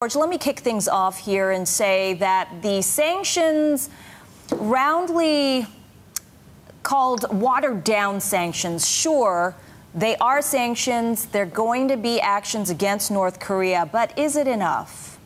George, let me kick things off here and say that the sanctions, roundly called watered-down sanctions, sure, they are sanctions. They're going to be actions against North Korea, but is it enough?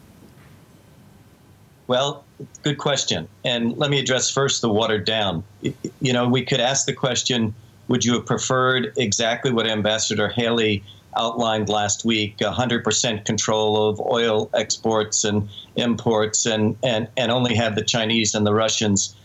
Well, good question. And let me address first the watered down. You know, we could ask the question, would you have preferred exactly what Ambassador Haley outlined last week, 100% control of oil exports and imports, and only have the Chinese and the Russians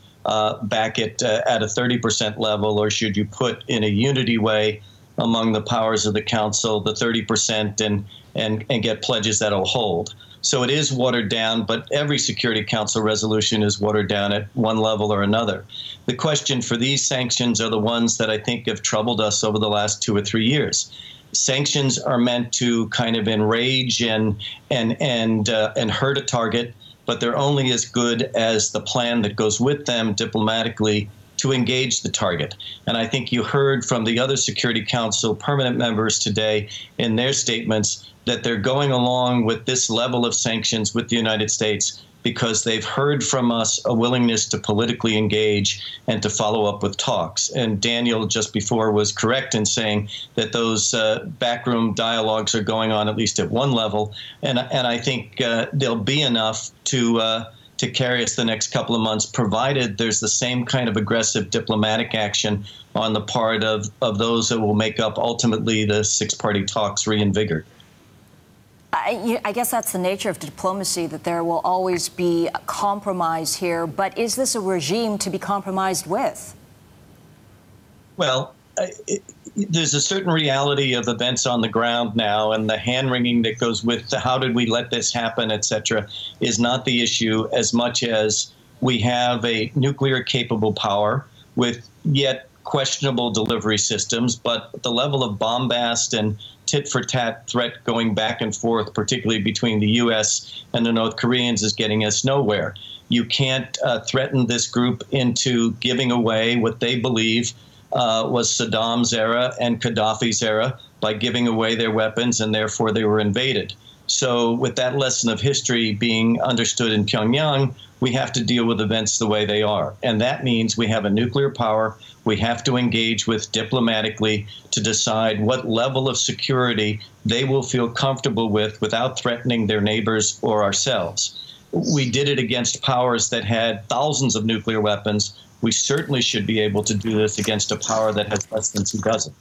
back at a 30% level? Or should you put in a unity way among the powers of the Council the 30% and get pledges that'll hold? So it is watered down, but every Security Council resolution is watered down at one level or another. The question for these sanctions are the ones that I think have troubled us over the last 2 or 3 years. Sanctions are meant to kind of enrage and hurt a target, but they're only as good as the plan that goes with them diplomatically to engage the target. And I think you heard from the other Security Council permanent members today in their statements that they're going along with this level of sanctions with the United States because they've heard from us a willingness to politically engage and to follow up with talks. And Daniel just before was correct in saying that those backroom dialogues are going on at least at one level. And I think there'll be enough to carry us the next couple of months, provided there's the same kind of aggressive diplomatic action on the part of those that will make up ultimately the six-party talks reinvigorated. I guess that's the nature of diplomacy, that there will always be a compromise here. But is this a regime to be compromised with? Well, there's a certain reality of events on the ground now, and the hand-wringing that goes with the how did we let this happen, et cetera, is not the issue as much as we have a nuclear-capable power with yet questionable delivery systems, but the level of bombast and tit-for-tat threat going back and forth, particularly between the U.S. and the North Koreans, is getting us nowhere. You can't threaten this group into giving away what they believe was Saddam's era and Gaddafi's era by giving away their weapons, and therefore they were invaded. So with that lesson of history being understood in Pyongyang, we have to deal with events the way they are. And that means we have a nuclear power we have to engage with diplomatically to decide what level of security they will feel comfortable with without threatening their neighbors or ourselves. We did it against powers that had thousands of nuclear weapons. We certainly should be able to do this against a power that has less than 2 dozen.